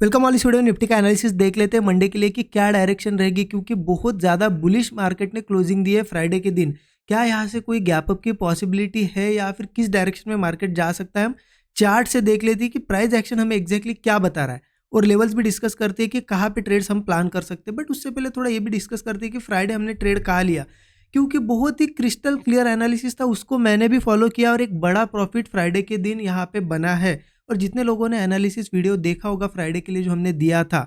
Welcome all. इस video में Nifty का एनालिसिस देख लेते हैं मंडे के लिए कि क्या डायरेक्शन रहेगी, क्योंकि बहुत ज़्यादा बुलिश मार्केट ने क्लोजिंग दी है फ्राइडे के दिन। क्या यहाँ से कोई गैप अप की पॉसिबिलिटी है या फिर किस डायरेक्शन में मार्केट जा सकता है। हम चार्ट से देख लेते हैं कि प्राइस एक्शन हमें एग्जैक्टली क्या बता रहा है और लेवल्स भी डिस्कस करते हैं कि कहाँ पे ट्रेड्स हम प्लान कर सकते हैं। बट उससे पहले थोड़ा ये भी डिस्कस करते हैं कि फ्राइडे हमने ट्रेड कहाँ लिया, क्योंकि बहुत ही क्रिस्टल क्लियर एनालिसिस था, उसको मैंने भी फॉलो किया और एक बड़ा प्रॉफिट फ्राइडे के दिन यहाँ पे बना है। और जितने लोगों ने एनालिसिस वीडियो देखा होगा फ्राइडे के लिए जो हमने दिया था,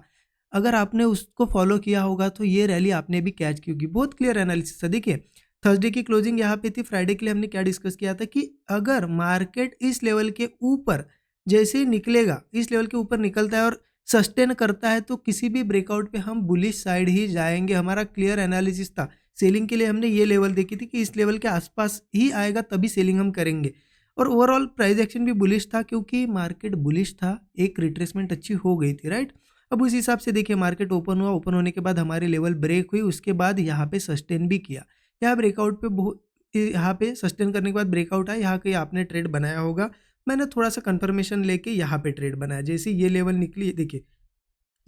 अगर आपने उसको फॉलो किया होगा तो ये रैली आपने भी कैच की होगी। बहुत क्लियर एनालिसिस था। देखिए, थर्सडे की क्लोजिंग यहाँ पे थी। फ्राइडे के लिए हमने क्या डिस्कस किया था कि अगर मार्केट इस लेवल के ऊपर जैसे ही निकलेगा, इस लेवल के ऊपर निकलता है और सस्टेन करता है, तो किसी भी ब्रेकआउट पे हम बुलिश साइड ही जाएंगे। हमारा क्लियर एनालिसिस था। सेलिंग के लिए हमने ये लेवल देखी थी कि इस लेवल के आसपास ही आएगा तभी सेलिंग हम करेंगे। और ओवरऑल प्राइस एक्शन भी बुलिश था, क्योंकि मार्केट बुलिश था, एक रिट्रेसमेंट अच्छी हो गई थी, राइट। अब उस हिसाब से देखिए, मार्केट ओपन हुआ, ओपन होने के बाद हमारी लेवल ब्रेक हुई, उसके बाद यहाँ पे सस्टेन भी किया। यहाँ ब्रेकआउट पे बहुत, यहाँ पे सस्टेन करने के बाद ब्रेकआउट आया। यहाँ कहीं आपने ट्रेड बनाया होगा, मैंने थोड़ा सा कंफर्मेशन लेके यहाँ पे ट्रेड बनाया। जैसे ये लेवल निकली, देखिए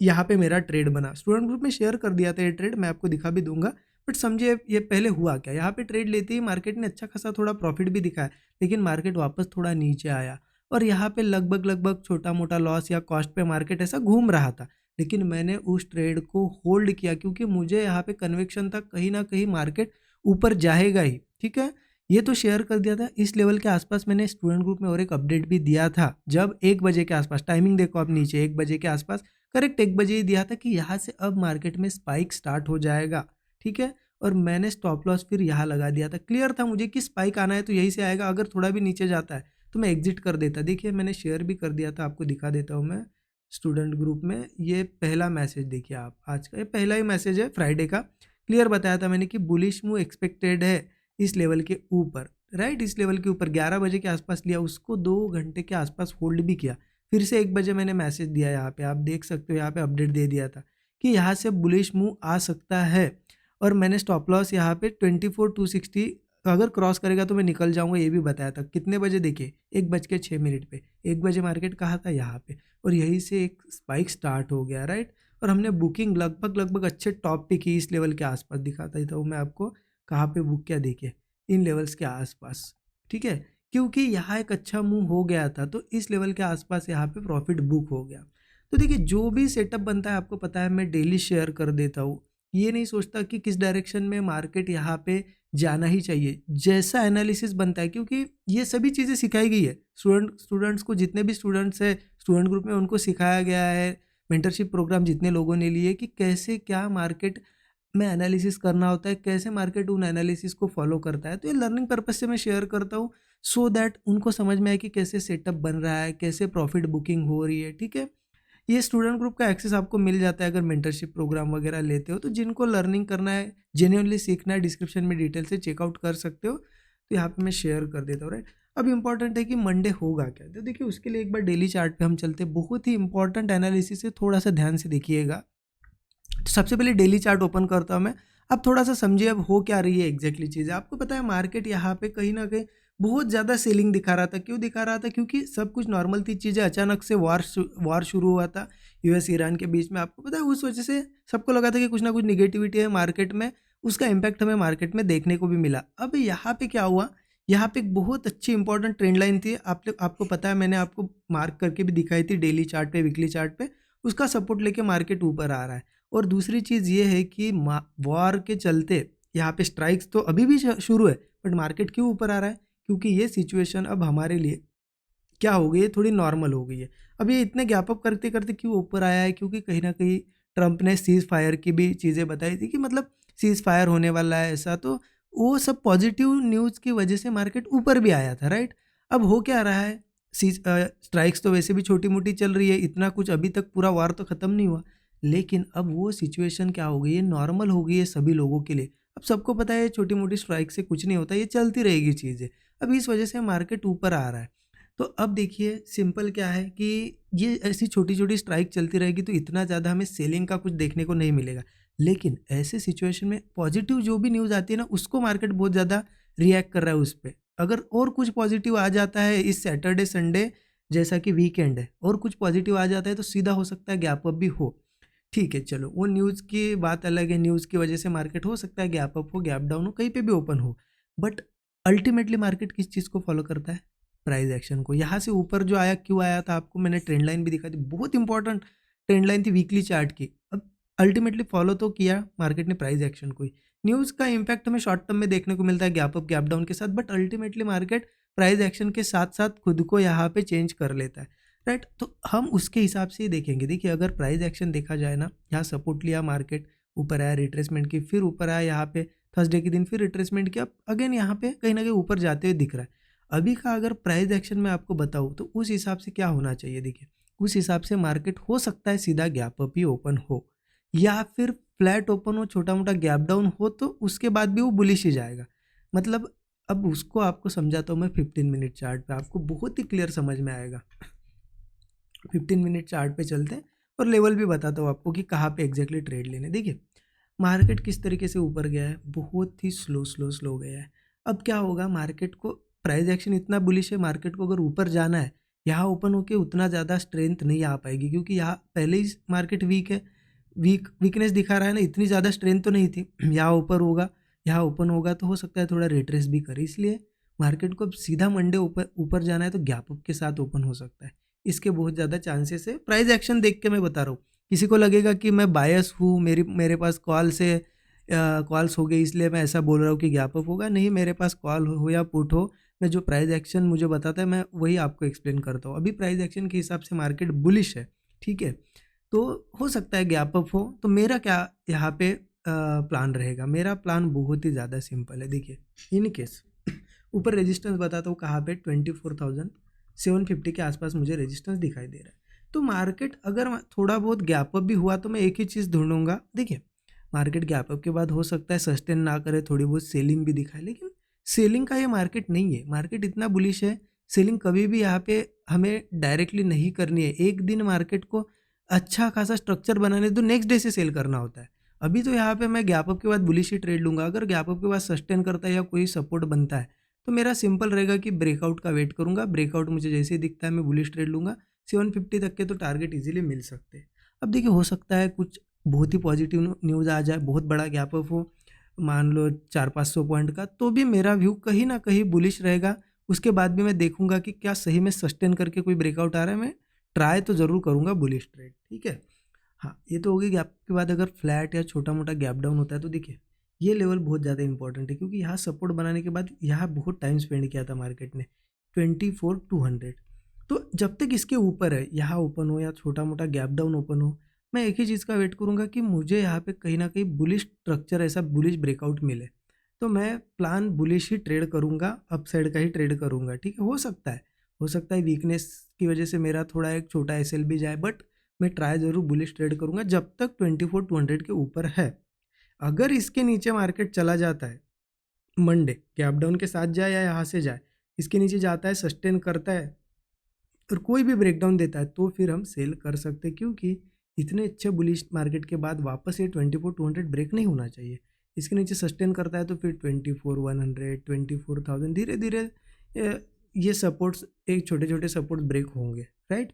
यहाँ पे मेरा ट्रेड बना। स्टूडेंट ग्रुप में शेयर कर दिया था ये ट्रेड, मैं आपको दिखा भी दूंगा। बट समझिए ये पहले हुआ क्या, यहाँ पे ट्रेड लेते ही मार्केट ने अच्छा खासा थोड़ा प्रॉफिट भी दिखाया, लेकिन मार्केट वापस थोड़ा नीचे आया और यहाँ पे लगभग लगभग छोटा मोटा लॉस या कॉस्ट पे मार्केट ऐसा घूम रहा था। लेकिन मैंने उस ट्रेड को होल्ड किया, क्योंकि मुझे यहाँ पे कन्विक्शन था कहीं ना कहीं मार्केट ऊपर जाएगा ही। ठीक है, ये तो शेयर कर दिया था। इस लेवल के आसपास मैंने स्टूडेंट ग्रुप में और एक अपडेट भी दिया था, जब 1 बजे के आसपास, टाइमिंग देखो आप नीचे, 1 बजे के आसपास, करेक्ट 1 बजे ही दिया था कि यहाँ से अब मार्केट में स्पाइक स्टार्ट हो जाएगा। ठीक है, और मैंने स्टॉप लॉस फिर यहाँ लगा दिया था। क्लियर था मुझे कि स्पाइक आना है तो यही से आएगा, अगर थोड़ा भी नीचे जाता है तो मैं एग्जिट कर देता। देखिए मैंने शेयर भी कर दिया था, आपको दिखा देता हूँ मैं स्टूडेंट ग्रुप में। ये पहला मैसेज देखिए आप, आज का ये पहला ही मैसेज है फ्राइडे का। क्लियर बताया था मैंने कि बुलिश मूव एक्सपेक्टेड है इस लेवल के ऊपर, राइट। इस लेवल के ऊपर 11 बजे के आसपास लिया, उसको 2 घंटे के आसपास होल्ड भी किया। फिर से 1 बजे मैंने मैसेज दिया, यहाँ पे आप देख सकते हो, यहाँ पे अपडेट दे दिया था कि यहाँ से बुलिश मूव आ सकता है। और मैंने स्टॉप लॉस यहाँ पे 24,260 अगर क्रॉस करेगा तो मैं निकल जाऊंगा, ये भी बताया था। कितने बजे, देखिए 1 बज के 6 मिनट पे, 1 बजे मार्केट कहा था यहाँ पे, और यहीं से एक स्पाइक स्टार्ट हो गया, राइट। और हमने बुकिंग लगभग लगभग अच्छे टॉप पे की, इस लेवल के आसपास दिखाता ही था वो मैं आपको, कहाँ पे बुक किया, देखिए इन लेवल्स के आसपास। ठीक है, क्योंकि यहाँ एक अच्छा मूव हो गया था तो इस लेवल के आसपास यहाँ पे प्रॉफिट बुक हो गया। तो देखिए, जो भी सेटअप बनता है आपको पता है, मैं डेली शेयर कर देता हूँ। ये नहीं सोचता कि किस डायरेक्शन में मार्केट यहाँ पे जाना ही चाहिए, जैसा एनालिसिस बनता है, क्योंकि ये सभी चीज़ें सिखाई गई है स्टूडेंट्स को, जितने भी स्टूडेंट्स हैं स्टूडेंट ग्रुप में उनको सिखाया गया है। मेंटरशिप प्रोग्राम जितने लोगों ने लिए कि कैसे क्या मार्केट में एनालिसिस करना होता है, कैसे मार्केट उन एनालिसिस को फॉलो करता है। तो ये लर्निंग पर्पज से मैं शेयर करता हूँ, सो दैट उनको समझ में आए कि कैसे सेटअप बन रहा है, कैसे प्रॉफिट बुकिंग हो रही है। ठीक है, ये स्टूडेंट ग्रुप का एक्सेस आपको मिल जाता है अगर मेंटरशिप प्रोग्राम वगैरह लेते हो। तो जिनको लर्निंग करना है, जेन्युइनली सीखना है, डिस्क्रिप्शन में डिटेल से चेकआउट कर सकते हो। तो यहाँ पे मैं शेयर कर देता हूँ, राइट। अब इंपॉर्टेंट है कि मंडे होगा क्या, तो देखिए उसके लिए एक बार डेली चार्ट पे हम चलते हैं। बहुत ही इंपॉर्टेंट एनालिसिस है, थोड़ा सा ध्यान से देखिएगा। तो सबसे पहले डेली चार्ट ओपन करता हूँ मैं। अब थोड़ा सा समझिए अब हो क्या रही है एग्जैक्टली चीज़। आपको पता है मार्केट यहाँ पे कहीं ना कहीं बहुत ज़्यादा सेलिंग दिखा रहा था। क्यों दिखा रहा था, क्योंकि सब कुछ नॉर्मल थी चीज़ें, अचानक से वार शुरू हुआ था यूएस ईरान के बीच में। आपको पता है उस वजह से सबको लगा था कि कुछ ना कुछ निगेटिविटी है मार्केट में, उसका इम्पैक्ट हमें मार्केट में देखने को भी मिला। अब यहाँ पे क्या हुआ, यहाँ पे एक बहुत अच्छी इंपॉर्टेंट ट्रेंड लाइन थी। आपको पता है, मैंने आपको मार्क करके भी दिखाई थी डेली चार्ट पे, वीकली चार्ट पे। उसका सपोर्ट लेके मार्केट ऊपर आ रहा है। और दूसरी चीज़ ये है कि वॉर के चलते यहाँ पे स्ट्राइक्स तो अभी भी शुरू है, बट मार्केट क्यों ऊपर आ रहा है, क्योंकि ये सिचुएशन अब हमारे लिए क्या हो गई है, थोड़ी नॉर्मल हो गई है। अब ये इतने गैप अप करते करते क्यों ऊपर आया है, क्योंकि कहीं ना कहीं ट्रंप ने सीज फायर की भी चीज़ें बताई थी कि मतलब सीज फायर होने वाला है ऐसा। तो वो सब पॉजिटिव न्यूज़ की वजह से मार्केट ऊपर भी आया था, राइट। अब हो क्या रहा है, सीज स्ट्राइक्स तो वैसे भी छोटी मोटी चल रही है, इतना कुछ अभी तक पूरा वार तो ख़त्म नहीं हुआ। लेकिन अब वो सिचुएशन क्या हो गई है, नॉर्मल हो गई है सभी लोगों के लिए। अब सबको पता है छोटी मोटी स्ट्राइक से कुछ नहीं होता, ये चलती रहेगी चीज़ें। अब इस वजह से मार्केट ऊपर आ रहा है। तो अब देखिए सिंपल क्या है कि ये ऐसी छोटी छोटी स्ट्राइक चलती रहेगी तो इतना ज़्यादा हमें सेलिंग का कुछ देखने को नहीं मिलेगा। लेकिन ऐसे सिचुएशन में पॉजिटिव जो भी न्यूज़ आती है ना, उसको मार्केट बहुत ज़्यादा रिएक्ट कर रहा है उस पर। अगर और कुछ पॉजिटिव आ जाता है इस सैटरडे संडे, जैसा कि वीकेंड है और कुछ पॉजिटिव आ जाता है तो सीधा हो सकता है गैप अप भी हो। ठीक है, चलो वो न्यूज़ की बात अलग है, न्यूज़ की वजह से मार्केट हो सकता है गैप अप हो, गैप डाउन हो, कहीं पे भी ओपन हो, बट अल्टीमेटली मार्केट किस चीज़ को फॉलो करता है? प्राइस एक्शन को। यहाँ से ऊपर जो आया क्यों आया था, आपको मैंने ट्रेंड लाइन भी दिखा दी, बहुत इंपॉर्टेंट ट्रेंड लाइन थी वीकली चार्ट की। अब अल्टीमेटली फॉलो तो किया मार्केट ने प्राइस एक्शन को ही। न्यूज़ का इम्पैक्ट हमें शॉर्ट टर्म में देखने को मिलता है गैप अप गैप डाउन के साथ, but ultimately market price action के साथ साथ खुद को यहाँ पे चेंज कर लेता है, राइट। तो हम उसके हिसाब से ही देखेंगे। देखिए अगर प्राइस एक्शन देखा जाए ना, यहाँ सपोर्ट लिया मार्केट, ऊपर आया रिट्रेसमेंट की, फिर ऊपर आया यहाँ पे थर्सडे के दिन, फिर रिट्रेसमेंट किया, अगेन यहाँ पे कहीं ना कहीं ऊपर जाते हुए दिख रहा है। अभी का अगर प्राइस एक्शन मैं आपको बताऊँ तो उस हिसाब से क्या होना चाहिए, देखिए उस हिसाब से मार्केट हो सकता है सीधा गैप अप ही ओपन हो, या फिर फ्लैट ओपन हो, छोटा मोटा गैप डाउन हो, तो उसके बाद भी वो बुलिश ही जाएगा। मतलब अब उसको आपको समझाता हूँ मैं 15 मिनट चार्ट पे, आपको बहुत ही क्लियर समझ में आएगा। 15 मिनट चार्ट पे चलते हैं और लेवल भी बताता हूँ आपको कि कहाँ पे एग्जैक्टली ट्रेड लेने। देखिए मार्केट किस तरीके से ऊपर गया है, बहुत ही स्लो गया है। अब क्या होगा, मार्केट को प्राइस एक्शन इतना बुलिश है, मार्केट को अगर ऊपर जाना है, यहाँ ओपन होके उतना ज़्यादा स्ट्रेंथ नहीं आ पाएगी, क्योंकि यहाँ पहले ही मार्केट वीक है, वीकनेस दिखा रहा है ना, इतनी ज़्यादा स्ट्रेंथ तो नहीं थी। यहाँ ऊपर होगा, यहाँ ओपन होगा तो हो सकता है थोड़ा रिट्रेस भी करे, इसलिए मार्केट को अब सीधा मंडे ऊपर ऊपर जाना है तो गैप अप के साथ ओपन हो सकता है, इसके बहुत ज़्यादा चांसेस है। प्राइस एक्शन देख के मैं बता रहा हूँ। किसी को लगेगा कि मैं बायस हूँ, मेरे पास कॉल्स हो गई इसलिए मैं ऐसा बोल रहा हूँ कि गैप अप होगा, नहीं, मेरे पास कॉल हो या पुट हो, मैं जो प्राइस एक्शन मुझे बताता है मैं वही आपको एक्सप्लेन करता हूँ। अभी प्राइस एक्शन के हिसाब से मार्केट बुलिश है, ठीक है, तो हो सकता है गैप अप हो। तो मेरा क्या यहाँ पे प्लान रहेगा, मेरा प्लान बहुत ही ज़्यादा सिंपल है। देखिए इन केस ऊपर रेजिस्टेंस बताता हूँ कहाँ पे, 24,750 के आसपास मुझे रेजिस्टेंस दिखाई दे रहा है। तो मार्केट अगर थोड़ा बहुत गैप अप भी हुआ तो मैं एक ही चीज़ ढूंढूंगा। देखिए मार्केट गैप अप के बाद हो सकता है सस्टेन ना करे, थोड़ी बहुत सेलिंग भी दिखाए, लेकिन सेलिंग का ये मार्केट नहीं है। मार्केट इतना बुलिश है, सेलिंग कभी भी यहाँ पे हमें डायरेक्टली नहीं करनी है। एक दिन मार्केट को अच्छा खासा स्ट्रक्चर बनाने तो नेक्स्ट डे से सेल करना होता है। अभी तो यहाँ पे मैं गैप अप के बाद बुलिश ही ट्रेड लूंगा। अगर गैप अप के बाद सस्टेन करता है या कोई सपोर्ट बनता है तो मेरा सिंपल रहेगा कि ब्रेकआउट का वेट करूंगा। ब्रेकआउट मुझे जैसे ही दिखता है मैं बुलिश ट्रेड लूंगा। 750 तक के तो टारगेट इजीली मिल सकते हैं। अब देखिए हो सकता है कुछ बहुत ही पॉजिटिव न्यूज़ आ जाए, बहुत बड़ा गैप अप हो, मान लो 400-500 पॉइंट का, तो भी मेरा व्यू कहीं ना कहीं बुलिश रहेगा। उसके बाद भी मैं देखूंगा कि क्या सही में सस्टेन करके कोई ब्रेकआउट आ रहा है, मैं ट्राई तो ज़रूर करूंगा बुलिश ट्रेड, ठीक है। हाँ ये तो होगी। गैप के बाद अगर फ्लैट या छोटा मोटा गैप डाउन होता है तो देखिए ये लेवल बहुत ज़्यादा इंपॉर्टेंट है, क्योंकि यहाँ सपोर्ट बनाने के बाद यहाँ बहुत टाइम स्पेंड किया था मार्केट ने, 24,200। तो जब तक इसके ऊपर है, यहाँ ओपन हो या छोटा मोटा गैप डाउन ओपन हो, मैं एक ही चीज़ का वेट करूँगा कि मुझे यहाँ पे कहीं ना कहीं बुलिश स्ट्रक्चर, ऐसा बुलिश ब्रेकआउट मिले, तो मैं प्लान बुलिश ही ट्रेड करूँगा, अपसाइड का ही ट्रेड करूँगा, ठीक है। हो सकता है वीकनेस की वजह से मेरा थोड़ा एक छोटा एसएल भी जाए, बट मैं ट्राई ज़रूर बुलिश ट्रेड करूँगा जब तक 24,200 के ऊपर है। अगर इसके नीचे मार्केट चला जाता है, मंडे गैप डाउन के साथ जाए या यहाँ से जाए, इसके नीचे जाता है, सस्टेन करता है और कोई भी ब्रेकडाउन देता है, तो फिर हम सेल कर सकते हैं, क्योंकि इतने अच्छे बुलिश मार्केट के बाद वापस ये 24,200 ब्रेक नहीं होना चाहिए। इसके नीचे सस्टेन करता है तो फिर 24,100, 24,000 धीरे धीरे ये सपोर्ट्स, एक छोटे छोटे सपोर्ट्स ब्रेक होंगे, राइट।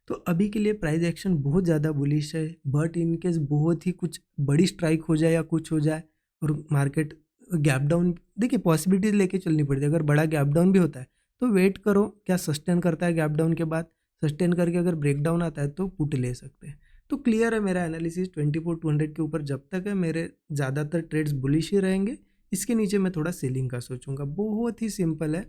तो अभी के लिए प्राइस एक्शन बहुत ज़्यादा बुलिश है, बट इन केस बहुत ही कुछ बड़ी स्ट्राइक हो जाए या कुछ हो जाए और मार्केट गैप डाउन, देखिए पॉसिबिलिटीज लेके चलनी पड़ती है। अगर बड़ा गैप डाउन भी होता है तो वेट करो, क्या सस्टेन करता है गैप डाउन के बाद, सस्टेन करके अगर ब्रेक डाउन आता है तो पुट ले सकते हैं। तो क्लियर है मेरा एनालिसिस, 24,200 के ऊपर जब तक है मेरे ज़्यादातर ट्रेड्स बुलिश ही रहेंगे। इसके नीचे मैं थोड़ा सेलिंग का सोचूंगा। बहुत ही सिंपल है,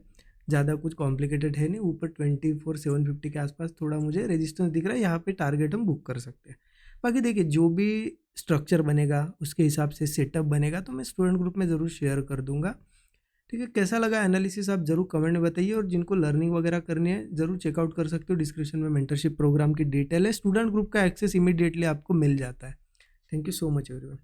ज़्यादा कुछ कॉम्प्लिकेटेड है नहीं। ऊपर 24,750 के आसपास थोड़ा मुझे रेजिस्टेंस दिख रहा है, यहाँ पे टारगेट हम बुक कर सकते हैं। बाकी देखिए जो भी स्ट्रक्चर बनेगा उसके हिसाब से सेटअप बनेगा तो मैं स्टूडेंट ग्रुप में ज़रूर शेयर कर दूंगा, ठीक है। कैसा लगा एनालिसिस आप ज़रूर कमेंट में बताइए, और जिनको लर्निंग वगैरह करनी है ज़रूर चेकआउट कर सकते हो। डिस्क्रिप्शन में मेंटरशिप प्रोग्राम की डिटेल है, स्टूडेंट ग्रुप का एक्सेस इमीडिएटली आपको मिल जाता है। Thank you so much everyone.